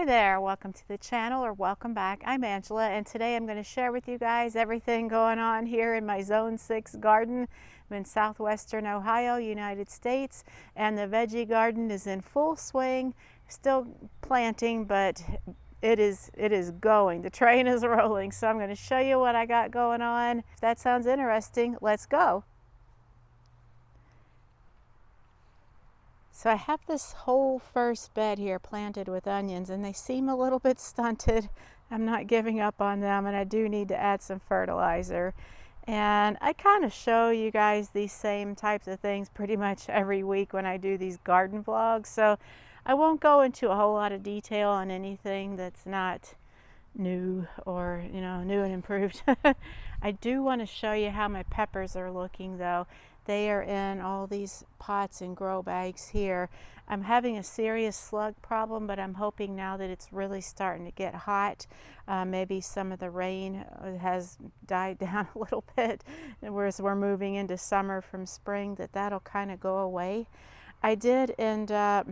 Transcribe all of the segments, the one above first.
there, welcome to the channel, or welcome back. I'm Angela, and today I'm going to share with you guys everything going on here in my Zone 6 garden. I'm in southwestern Ohio, United States, and the veggie garden is in full swing. Still planting, but it is going. The train is rolling, so I'm going to show you what I got going on. If that sounds interesting, let's go. So I have this whole first bed here planted with onions, and they seem a little bit stunted. I'm not giving up on them, and I do need to add some fertilizer. And I kind of show you guys these same types of things pretty much every week when I do these garden vlogs. So I won't go into a whole lot of detail on anything that's not new or, new and improved. I do want to show you how my peppers are looking though. They are in all these pots and grow bags here. I'm having a serious slug problem, but I'm hoping now that it's really starting to get hot. Maybe some of the rain has died down a little bit, whereas we're moving into summer from spring, that'll kind of go away. I did end up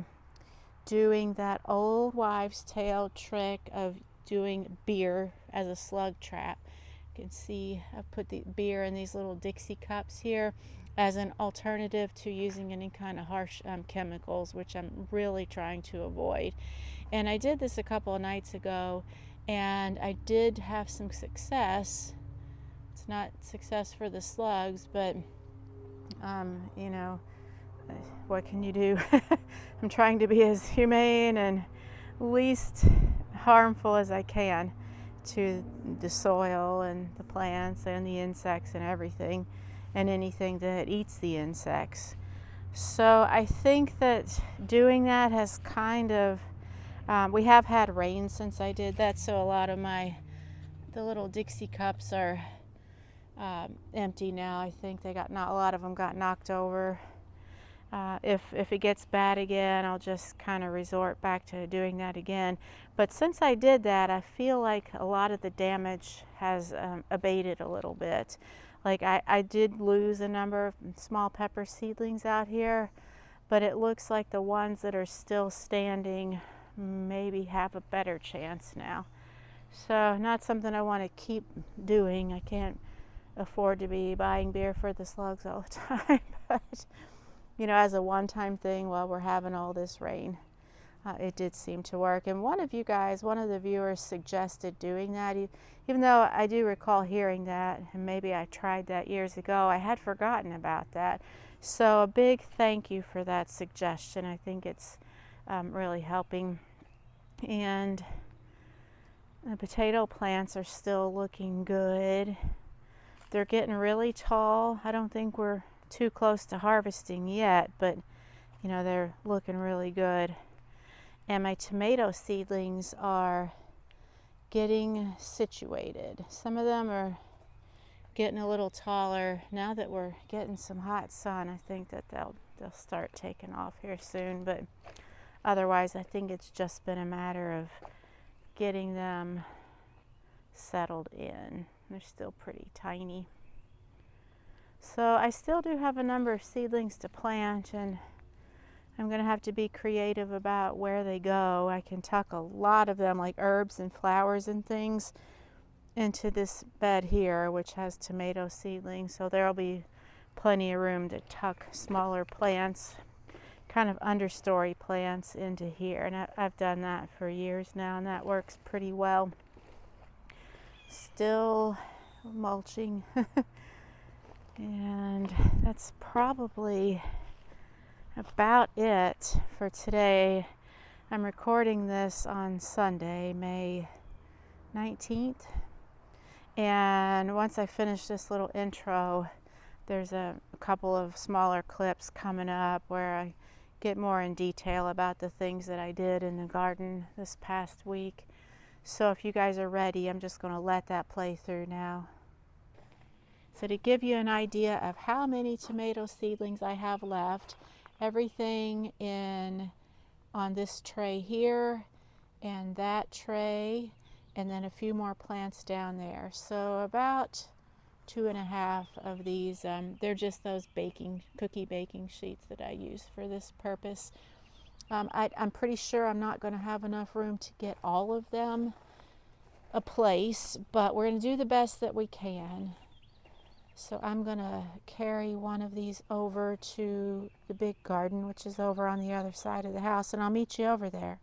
doing that old wives' tale trick of doing beer as a slug trap. You can see I put the beer in these little Dixie cups here as an alternative to using any kind of harsh chemicals, which I'm really trying to avoid. And I did this a couple of nights ago, and I did have some success. It's not success for the slugs, but what can you do? I'm trying to be as humane and least harmful as I can to the soil and the plants and the insects and everything, and anything that eats the insects. So I think that doing that has kind of, we have had rain since I did that, so a lot of the little Dixie cups are empty now. I think a lot of them got knocked over. If it gets bad again, I'll just kind of resort back to doing that again. But since I did that, I feel like a lot of the damage has abated a little bit. Like I did lose a number of small pepper seedlings out here, but it looks like the ones that are still standing maybe have a better chance now. So not something I want to keep doing. I can't afford to be buying beer for the slugs all the time, but as a one-time thing while we're having all this rain, it did seem to work. And one of the viewers suggested doing that, even though I do recall hearing that, and maybe I tried that years ago. I had forgotten about that. So a big thank you for that suggestion. I think it's really helping. And the potato plants are still looking good. They're getting really tall. I don't think we're too close to harvesting yet, but they're looking really good. And my tomato seedlings are getting situated. Some of them are getting a little taller. Now that we're getting some hot sun, I think that they'll start taking off here soon, but otherwise I think it's just been a matter of getting them settled in. They're still pretty tiny. So I still do have a number of seedlings to plant, and I'm going to have to be creative about where they go. I can tuck a lot of them, like herbs and flowers and things, into this bed here, which has tomato seedlings. So there'll be plenty of room to tuck smaller plants, kind of understory plants, into here. And I've done that for years now, and that works pretty well. Still mulching. And that's probably about it for today. I'm recording this on Sunday, May 19th. And once I finish this little intro, there's a couple of smaller clips coming up where I get more in detail about the things that I did in the garden this past week. So if you guys are ready, I'm just going to let that play through now. So to give you an idea of how many tomato seedlings I have left, everything on this tray here and that tray, and then a few more plants down there. So about 2.5 of these. They're just those cookie baking sheets that I use for this purpose. I'm pretty sure I'm not going to have enough room to get all of them a place, but we're going to do the best that we can. So I'm going to carry one of these over to the big garden, which is over on the other side of the house, and I'll meet you over there.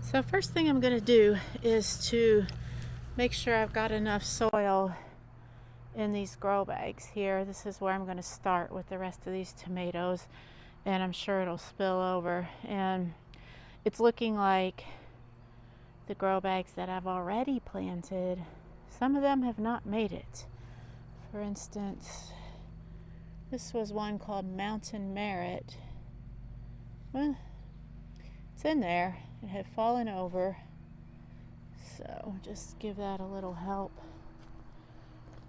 So first thing I'm going to do is to make sure I've got enough soil in these grow bags here. This is where I'm going to start with the rest of these tomatoes, and I'm sure it'll spill over. And it's looking like the grow bags that I've already planted, some of them have not made it. For instance, this was one called Mountain Merit. Well, it's in there. It had fallen over, so just give that a little help.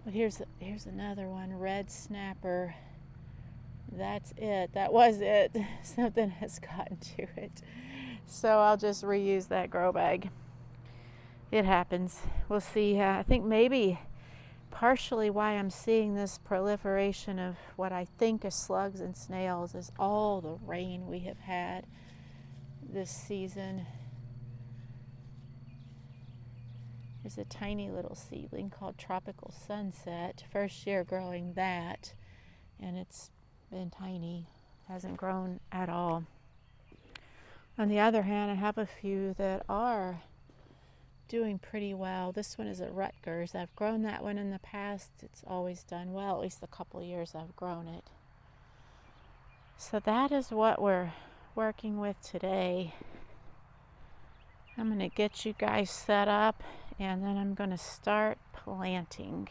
But here's another one, Red Snapper. That's it. That was it. Something has gotten to it. So I'll just reuse that grow bag. It happens. We'll see. I think maybe partially why I'm seeing this proliferation of what I think is slugs and snails is all the rain we have had this season. There's a tiny little seedling called Tropical Sunset. First year growing that, and it's been tiny, hasn't grown at all. On the other hand, I have a few that are doing pretty well. This one is at Rutgers. I've grown that one in the past. It's always done well, at least the couple of years I've grown it. So that is what we're working with today. I'm going to get you guys set up, and then I'm going to start planting.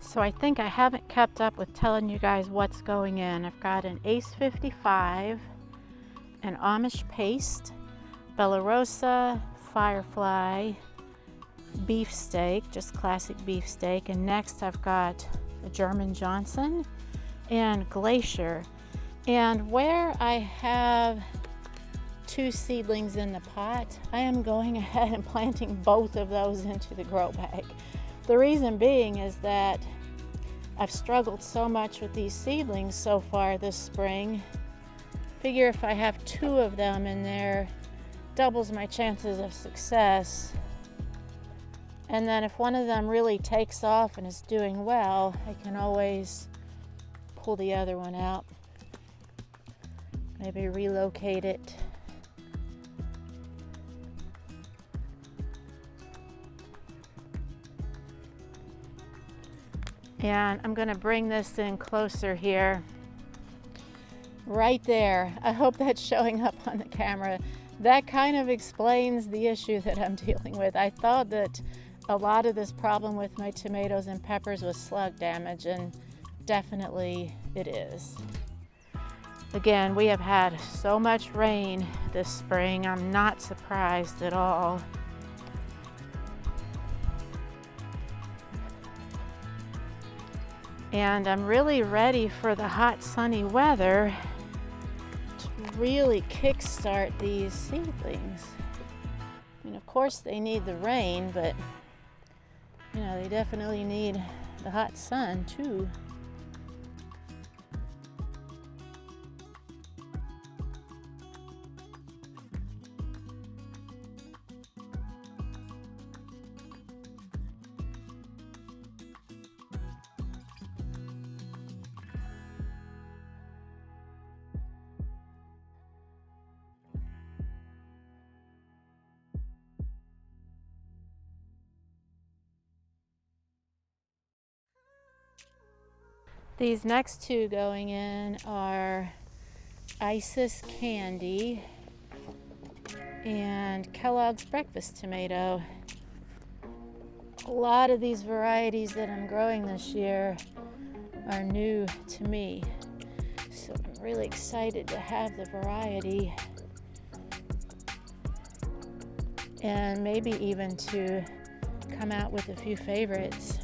So I think I haven't kept up with telling you guys what's going in. I've got an Ace 55, an Amish paste, Bella Rosa, Firefly, beefsteak, just classic beefsteak, and next I've got a German Johnson and Glacier. And where I have 2 seedlings in the pot, I am going ahead and planting both of those into the grow bag. The reason being is that I've struggled so much with these seedlings so far this spring. Figure if I have 2 of them in there, doubles my chances of success. And then if one of them really takes off and is doing well, I can always pull the other one out. Maybe relocate it. And I'm going to bring this in closer here. Right there. I hope that's showing up on the camera. That kind of explains the issue that I'm dealing with. I thought that a lot of this problem with my tomatoes and peppers was slug damage, and definitely it is. Again, we have had so much rain this spring. I'm not surprised at all. And I'm really ready for the hot, sunny weather to really kickstart these seedlings. I mean, of course they need the rain, but you know, they definitely need the hot sun too. These next 2 going in are Isis Candy and Kellogg's Breakfast Tomato. A lot of these varieties that I'm growing this year are new to me, so I'm really excited to have the variety and maybe even to come out with a few favorites.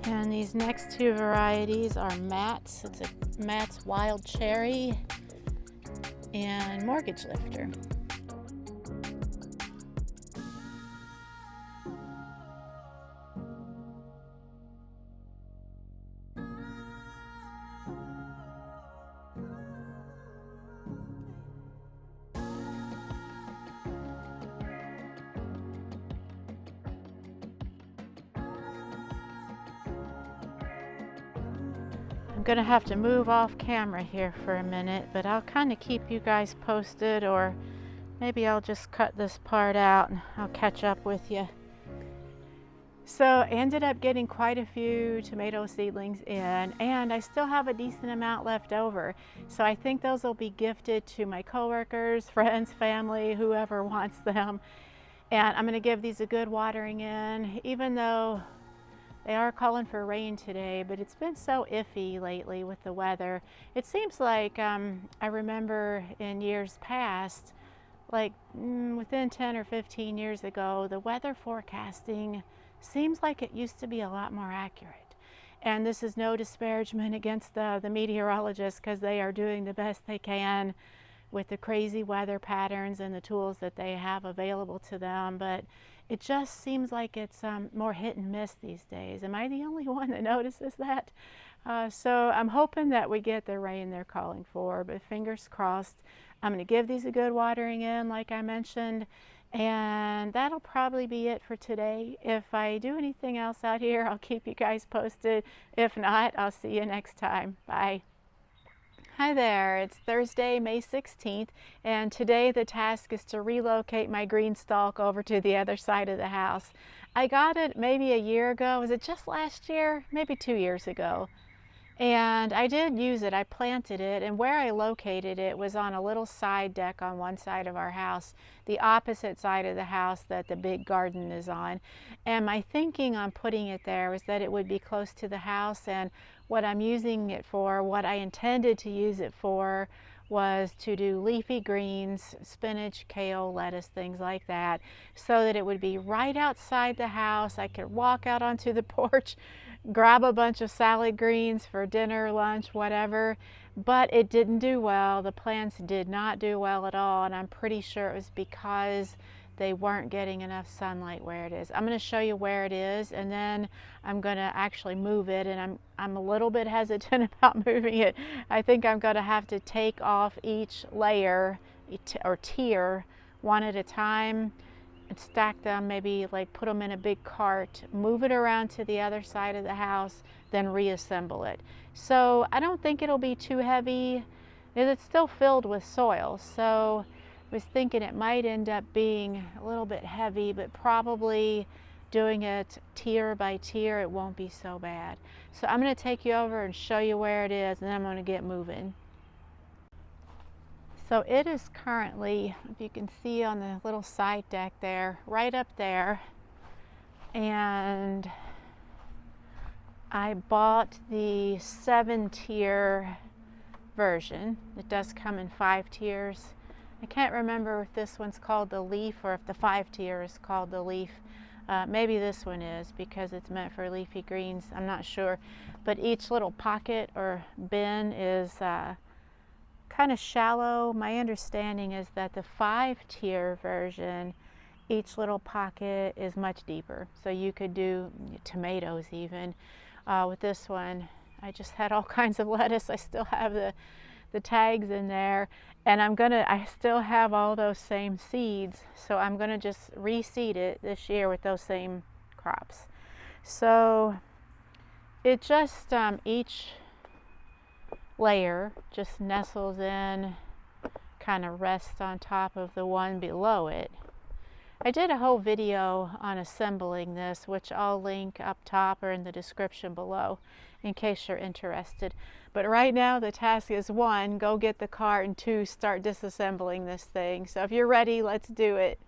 And these next 2 varieties are Matt's. It's a Matt's Wild Cherry and Mortgage Lifter. I'm gonna have to move off camera here for a minute, but I'll kind of keep you guys posted, or maybe I'll just cut this part out and I'll catch up with you. So I ended up getting quite a few tomato seedlings in, and I still have a decent amount left over. So I think those will be gifted to my coworkers, friends, family, whoever wants them. And I'm gonna give these a good watering in, even though they are calling for rain today, but it's been so iffy lately with the weather. It seems like I remember in years past, like within 10 or 15 years ago, the weather forecasting seems like it used to be a lot more accurate. And this is no disparagement against the meteorologists, because they are doing the best they can with the crazy weather patterns and the tools that they have available to them. But it just seems like it's more hit and miss these days. Am I the only one that notices that? So I'm hoping that we get the rain they're calling for, but fingers crossed. I'm going to give these a good watering in like I mentioned, and that'll probably be it for today. If I do anything else out here, I'll keep you guys posted. If not, I'll see you next time. Bye. Hi there, it's Thursday, May 16th, and today the task is to relocate my GreenStalk over to the other side of the house. I got it maybe a year ago. Was it just last year? Maybe 2 years ago. And I did use it. I planted it, and where I located it was on a little side deck on one side of our house, the opposite side of the house that the big garden is on. And my thinking on putting it there was that it would be close to the house, and what I'm using it for, what I intended to use it for, was to do leafy greens, spinach, kale, lettuce, things like that, so that it would be right outside the house. I could walk out onto the porch, grab a bunch of salad greens for dinner, lunch, whatever. But it didn't do well. The plants did not do well at all, and I'm pretty sure it was because they weren't getting enough sunlight where it is. I'm going to show you where it is, and then I'm going to actually move it, and I'm a little bit hesitant about moving it. I think I'm going to have to take off each layer or tier one at a time and stack them, maybe like put them in a big cart, move it around to the other side of the house, then reassemble it. So I don't think it'll be too heavy. It's still filled with soil, so I was thinking it might end up being a little bit heavy, but probably doing it tier by tier, it won't be so bad. So I'm going to take you over and show you where it is, and then I'm going to get moving. So it is currently, if you can see on the little side deck there, right up there. And I bought the 7-tier version. It does come in 5 tiers. I can't remember if this one's called the leaf or if the 5-tier is called the leaf. Maybe this one is because it's meant for leafy greens. I'm not sure. But each little pocket or bin is kind of shallow. My understanding is that the 5-tier version, each little pocket is much deeper. So you could do tomatoes even. With this one, I just had all kinds of lettuce. I still have the tags in there, and I still have all those same seeds, so I'm gonna just reseed it this year with those same crops. So it just each layer just nestles in, kind of rests on top of the one below it. I did a whole video on assembling this, which I'll link up top or in the description below in case you're interested. But right now the task is 1, go get the cart, and 2, start disassembling this thing. So if you're ready, let's do it.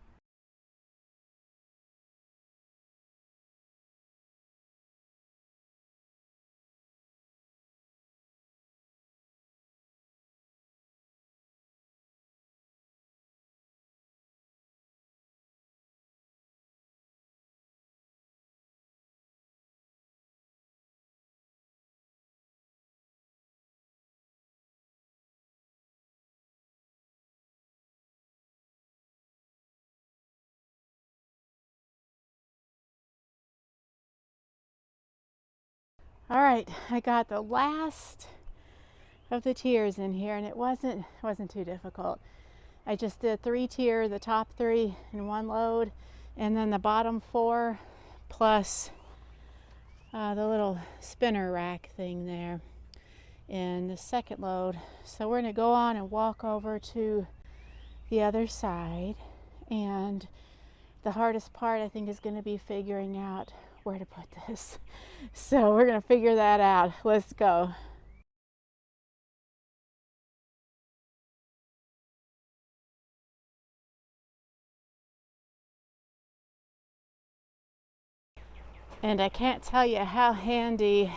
All right, I got the last of the tiers in here, and it wasn't too difficult. I just did 3 tier, the top 3 in one load, and then the bottom 4 plus the little spinner rack thing there in the second load. So we're going to go on and walk over to the other side, and the hardest part I think is going to be figuring out where to put this. So we're going to figure that out. Let's go. And I can't tell you how handy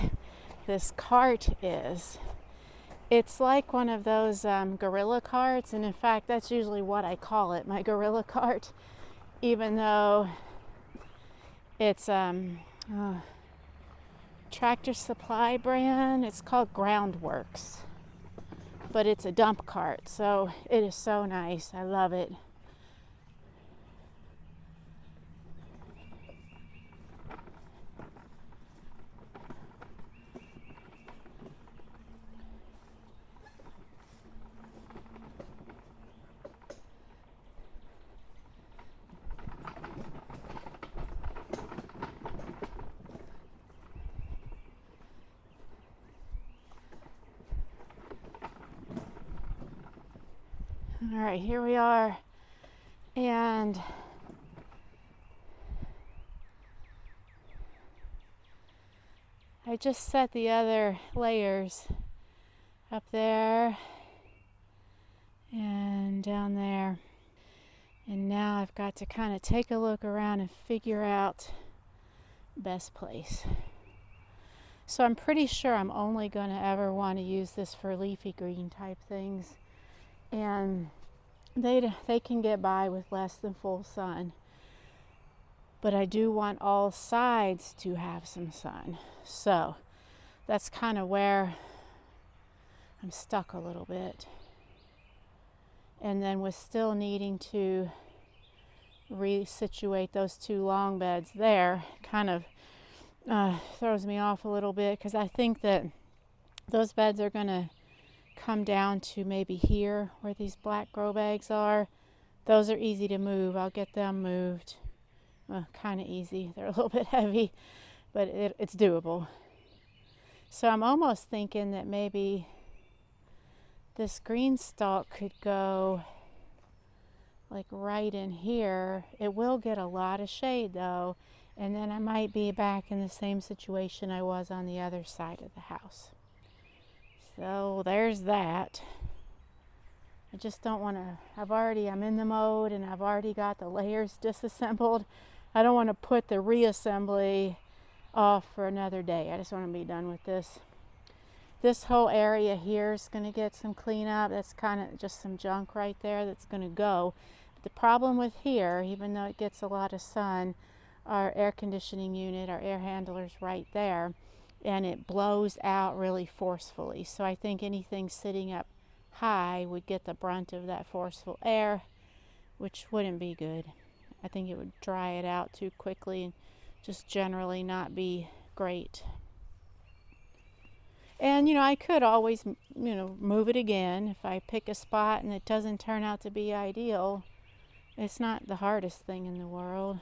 this cart is. It's like one of those gorilla carts, and in fact that's usually what I call it, my gorilla cart, even though it's Tractor Supply brand. It's called Groundworks, but it's a dump cart, so it is so nice. I love it. All right, here we are, and I just set the other layers up there and down there, and now I've got to kind of take a look around and figure out best place. So I'm pretty sure I'm only going to ever want to use this for leafy green type things, and they can get by with less than full sun, but I do want all sides to have some sun. So that's kind of where I'm stuck a little bit. And then with still needing to resituate those two long beds there, kind of throws me off a little bit, because I think that those beds are going to come down to maybe here where these black grow bags are. Those are easy to move. I'll get them moved. Well, kind of easy. They're a little bit heavy, but it's doable. So I'm almost thinking that maybe this GreenStalk could go like right in here. It will get a lot of shade though, and then I might be back in the same situation I was on the other side of the house. So there's that. I just don't want to, I'm in the mode and I've already got the layers disassembled. I don't want to put the reassembly off for another day. I just want to be done with this. This whole area here is going to get some cleanup. That's kind of just some junk right there that's going to go. But the problem with here, even though it gets a lot of sun, our air conditioning unit, our air handler's right there, and it blows out really forcefully. So I think anything sitting up high would get the brunt of that forceful air, which wouldn't be good. I think it would dry it out too quickly and just generally not be great. And I could always move it again if I pick a spot and it doesn't turn out to be ideal. It's not the hardest thing in the world.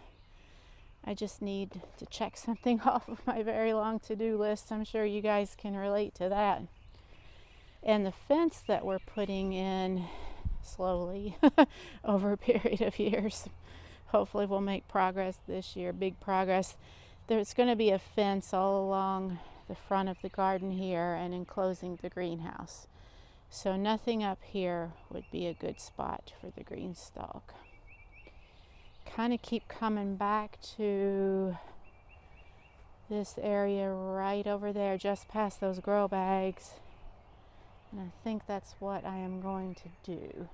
I just need to check something off of my very long to-do list. I'm sure you guys can relate to that. And the fence that we're putting in slowly over a period of years, hopefully we'll make progress this year, big progress. There's going to be a fence all along the front of the garden here and enclosing the greenhouse. So nothing up here would be a good spot for the GreenStalk. Kind of keep coming back to this area right over there, just past those grow bags. And I think that's what I am going to do.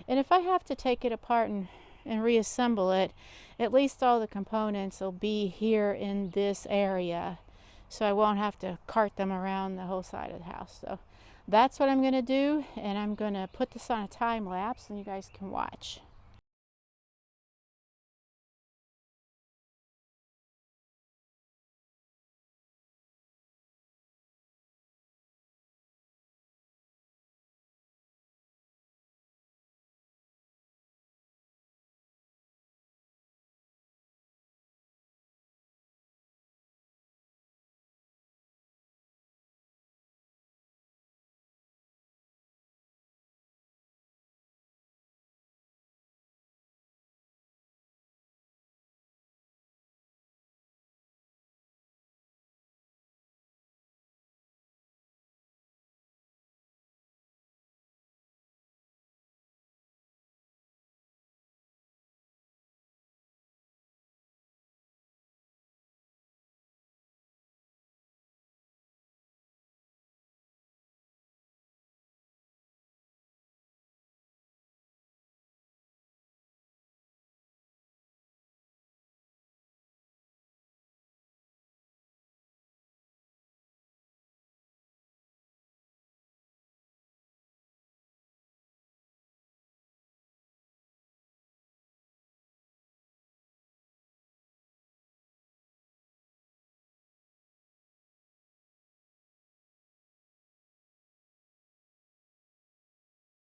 And if I have to take it apart and reassemble it, at least all the components will be here in this area. So I won't have to cart them around the whole side of the house. So that's what I'm going to do. And I'm going to put this on a time lapse and you guys can watch.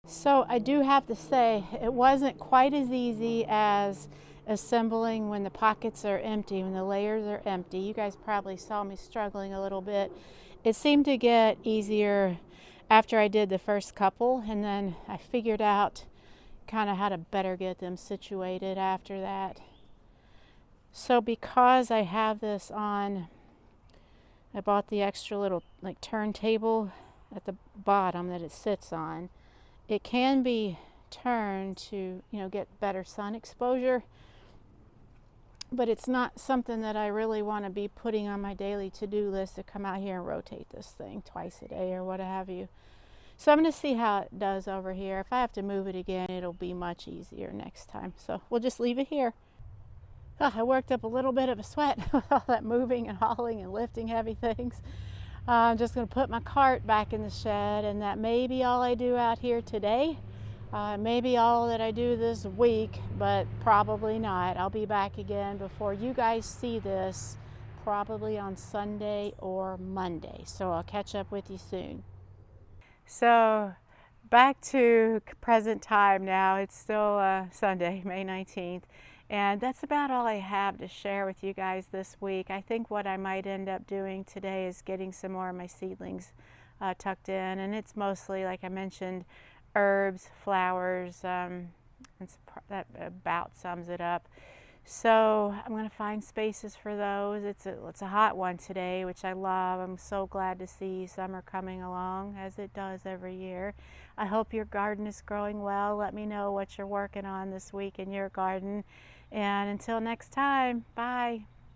So I do have to say, it wasn't quite as easy as assembling when the pockets are empty, when the layers are empty. You guys probably saw me struggling a little bit. It seemed to get easier after I did the first couple, and then I figured out kind of how to better get them situated after that. So because I have this on, I bought the extra little like turntable at the bottom that it sits on. It can be turned to, get better sun exposure, but it's not something that I really want to be putting on my daily to-do list to come out here and rotate this thing twice a day or what have you. So I'm going to see how it does over here. If I have to move it again, it'll be much easier next time. So we'll just leave it here. Oh, I worked up a little bit of a sweat with all that moving and hauling and lifting heavy things. I'm just going to put my cart back in the shed, and that may be all I do out here today. Maybe all that I do this week, but probably not. I'll be back again before you guys see this, probably on Sunday or Monday. So I'll catch up with you soon. So back to present time now. It's still Sunday, May 19th. And that's about all I have to share with you guys this week. I think what I might end up doing today is getting some more of my seedlings tucked in. And it's mostly, like I mentioned, herbs, flowers, and that about sums it up. So I'm going to find spaces for those. It's a hot one today, which I love. I'm so glad to see summer coming along, as it does every year. I hope your garden is growing well. Let me know what you're working on this week in your garden. And until next time, bye.